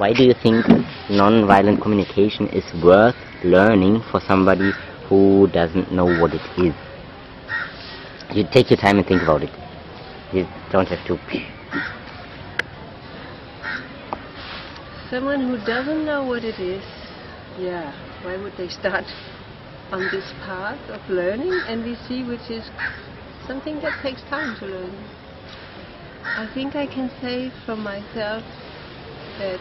Why do you think non-violent communication is worth learning for somebody who doesn't know what it is? You take your time and think about it. You don't have to. Someone who doesn't know what it is, yeah, why would they start on this path of learning NVC, which is something that takes time to learn? I think I can say for myself that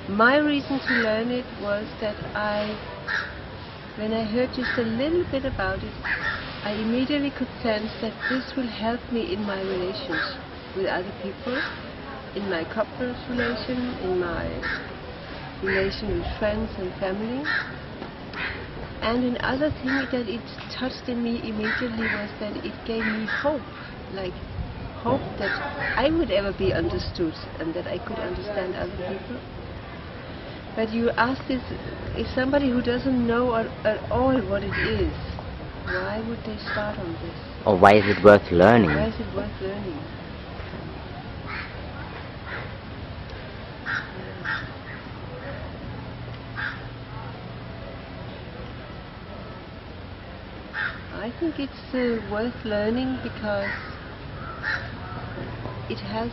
my reason to learn it was that when I heard just a little bit about it, I immediately could sense that this will help me in my relations with other people, in my couple relation, in my relation with friends and family. And another thing that it touched in me immediately was that it gave me hope, like hope that I would ever be understood and that I could understand other people. But you ask this, if somebody who doesn't know at all what it is, why would they start on this? Or why is it worth learning? Why is it worth learning? I think it's worth learning because it has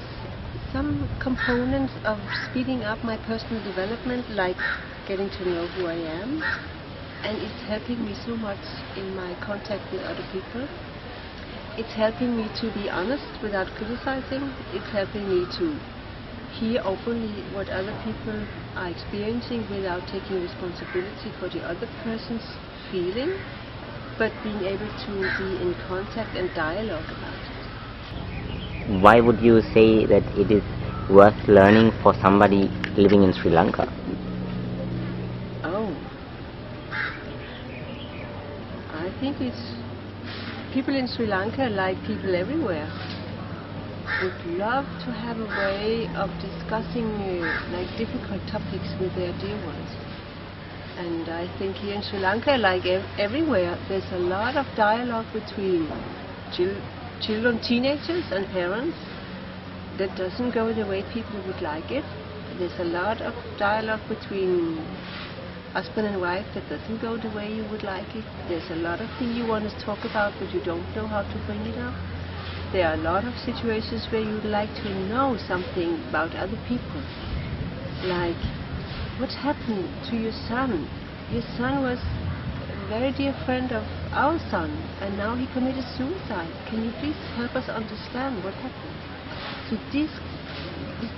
some components of speeding up my personal development, like getting to know who I am, and it's helping me so much in my contact with other people. It's helping me to be honest without criticizing. It's helping me to hear openly what other people are experiencing without taking responsibility for the other person's feeling, but being able to be in contact and dialogue about it. Why would you say that it is worth learning for somebody living in Sri Lanka? Oh, I think it's people in Sri Lanka, like people everywhere, would love to have a way of discussing like difficult topics with their dear ones. And I think here in Sri Lanka, like everywhere, there's a lot of dialogue between children, teenagers and parents that doesn't go the way people would like it. There's a lot of dialogue between husband and wife that doesn't go the way you would like it. There's a lot of things you want to talk about but you don't know how to bring it up. There are a lot of situations where you'd like to know something about other people. Like, what happened to your son? Your son was a very dear friend of our son and now he committed suicide. Can you please help us understand what happened? So this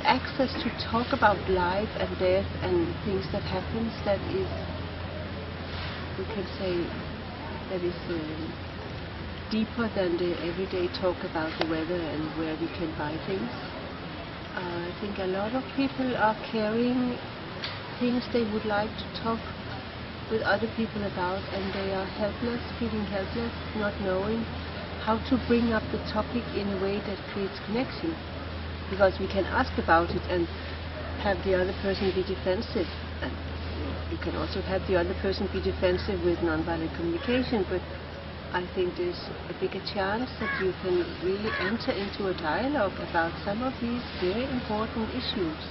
access to talk about life and death and things that happens, that is, we can say, that is deeper than the everyday talk about the weather and where we can buy things. I think a lot of people are carrying things they would like to talk with other people about, and they are helpless, feeling helpless, not knowing how to bring up the topic in a way that creates connection. Because we can ask about it and have the other person be defensive. And you can also have the other person be defensive with nonviolent communication, but I think there's a bigger chance that you can really enter into a dialogue about some of these very important issues.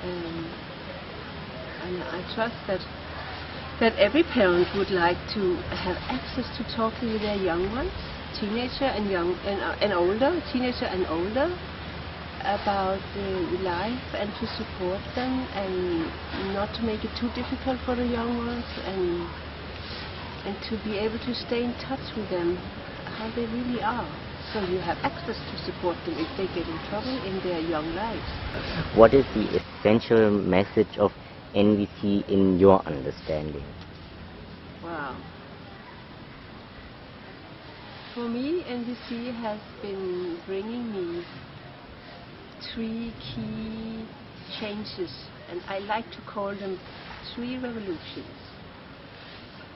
And I trust that every parent would like to have access to talking with their young ones, teenager and young and older, teenager and older, about life, and to support them and not to make it too difficult for the young ones, and to be able to stay in touch with them how they really are, so you have access to support them if they get in trouble in their young lives. What is the essential message of NVC in your understanding? Wow. For me, NVC has been bringing me 3 key changes, and I like to call them 3 revolutions.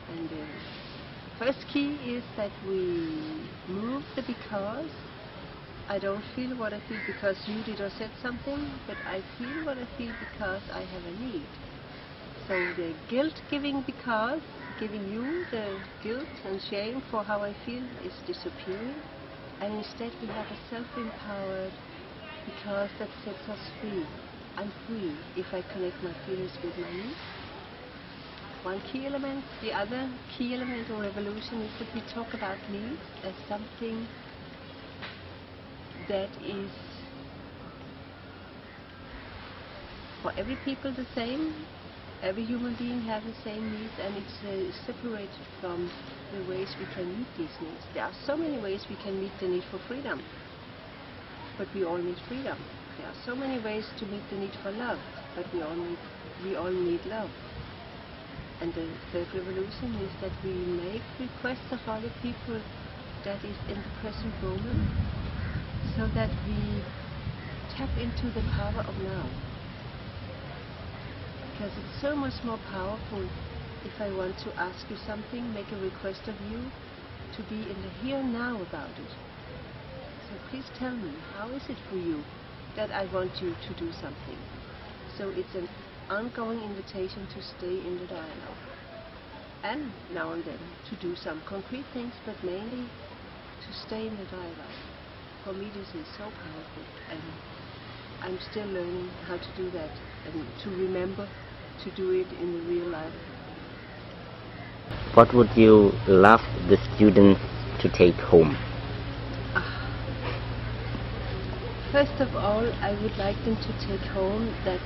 And the first key is that we move the because. I don't feel what I feel because you did or said something, but I feel what I feel because I have a need. So the guilt-giving because, giving you the guilt and shame for how I feel, is disappearing, and instead we have a self-empowered because that sets us free. I'm free if I connect my feelings with my needs. One key element. The other key element or revolution is that we talk about needs as something that is for every people the same. Every human being has the same needs, and it's separated from the ways we can meet these needs. There are so many ways we can meet the need for freedom, but we all need freedom. There are so many ways to meet the need for love, but we all need love. And the third revolution is that we make requests of other people that is in the present moment, so that we tap into the power of now. Because it's so much more powerful if I want to ask you something, make a request of you, to be in the here and now about it. So please tell me, how is it for you that I want you to do something? So it's an ongoing invitation to stay in the dialogue. And now and then to do some concrete things, but mainly to stay in the dialogue. For me this is so powerful, and I'm still learning how to do that and to remember to do it in the real life. What would you love the students to take home? First of all, I would like them to take home that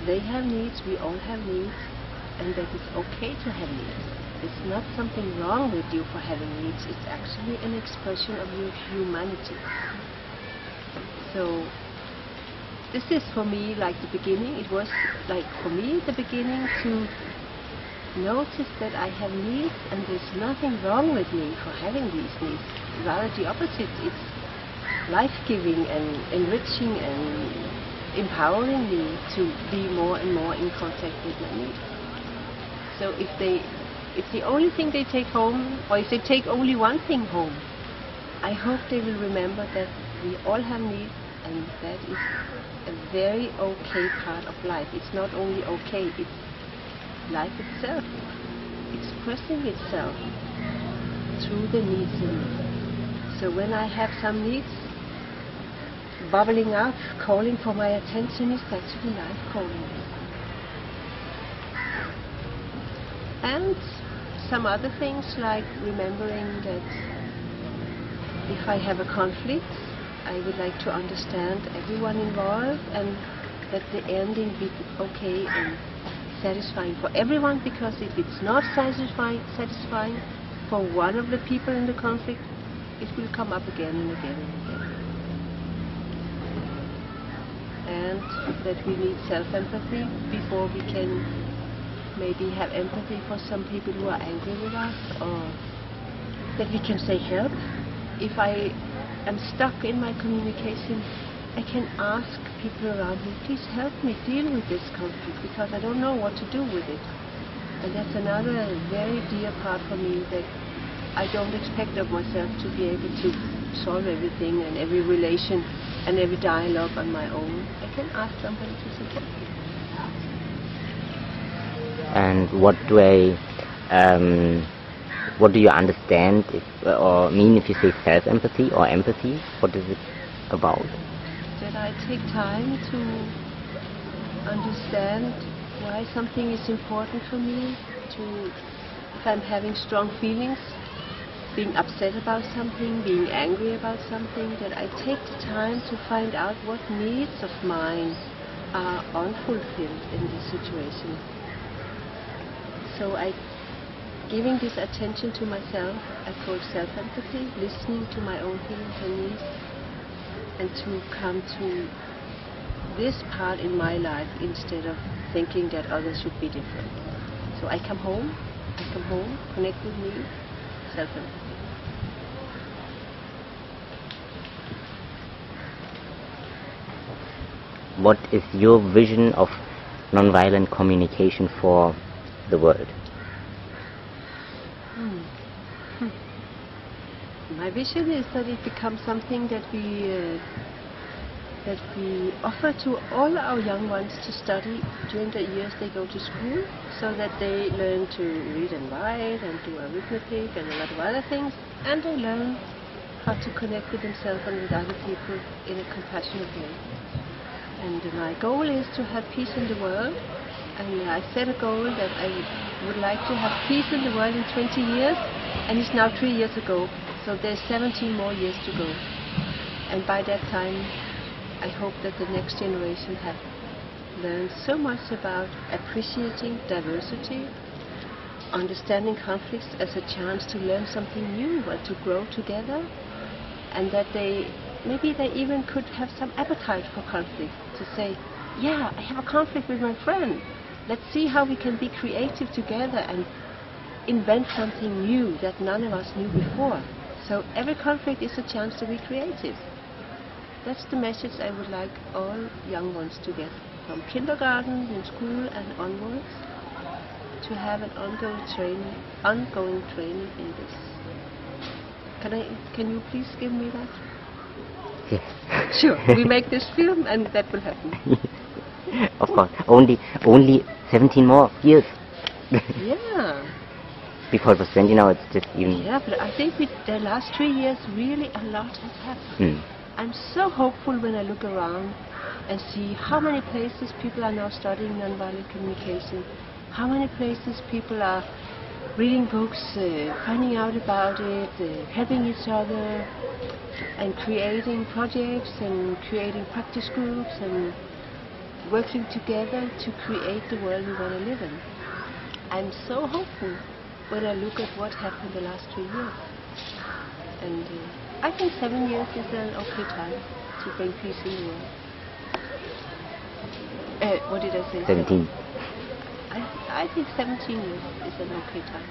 they have needs, we all have needs, and that it's okay to have needs. It's not something wrong with you for having needs, it's actually an expression of your humanity. So this is for me like the beginning. It was like for me the beginning to notice that I have needs and there's nothing wrong with me for having these needs. Rather the opposite. It's life-giving and enriching and empowering me to be more and more in contact with my needs. So if the only thing they take home, or if they take only one thing home, I hope they will remember that we all have needs, and that is a very okay part of life. It's not only okay, it's life itself, expressing itself through the needs in me. So when I have some needs bubbling up, calling for my attention, it's actually life calling me. And some other things like remembering that if I have a conflict, I would like to understand everyone involved, and that the ending be okay and satisfying for everyone, because if it's not satisfying for one of the people in the conflict, it will come up again and again and again. And that we need self-empathy before we can maybe have empathy for some people who are angry with us, or that we can say help. If I am stuck in my communication, I can ask people around me, please help me deal with this conflict, because I don't know what to do with it. And that's another very dear part for me, that I don't expect of myself to be able to solve everything and every relation and every dialogue on my own. I can ask somebody to say help me. And what do you understand or mean if you say self-empathy or empathy? What is it about? That I take time to understand why something is important for me, if I'm having strong feelings, being upset about something, being angry about something, that I take the time to find out what needs of mine are unfulfilled in this situation. So giving this attention to myself, I call self-empathy, listening to my own feelings and needs, and to come to this part in my life instead of thinking that others should be different. So I come home, connect with me, self-empathy. What is your vision of nonviolent communication for the world? My vision is that it becomes something that we offer to all our young ones to study during the years they go to school, so that they learn to read and write and do arithmetic and a lot of other things, and they learn how to connect with themselves and with other people in a compassionate way. And my goal is to have peace in the world. And I set a goal that I would like to have peace in the world in 20 years, and it's now 3 years ago, so there's 17 more years to go. And by that time, I hope that the next generation have learned so much about appreciating diversity, understanding conflicts as a chance to learn something new and to grow together, and that maybe they even could have some appetite for conflict, to say, yeah, I have a conflict with my friend. Let's see how we can be creative together and invent something new that none of us knew before. So every conflict is a chance to be creative. That's the message I would like all young ones to get, from kindergarten, in school and onwards, to have an ongoing training in this. Can you please give me that? Yes. Sure, we make this film and that will happen. Of course. Only 17 more years. Yeah. Before it was 20, now it's just even... Yeah, but I think with the last 3 years, really a lot has happened. I'm so hopeful when I look around and see how many places people are now studying nonviolent communication, how many places people are reading books, finding out about it, helping each other, and creating projects and creating practice groups and working together to create the world we want to live in. I'm so hopeful when I look at what happened the last 3 years. And I think 7 years is an okay time to bring peace in the world. What did I say? 17. I think 17 years is an okay time.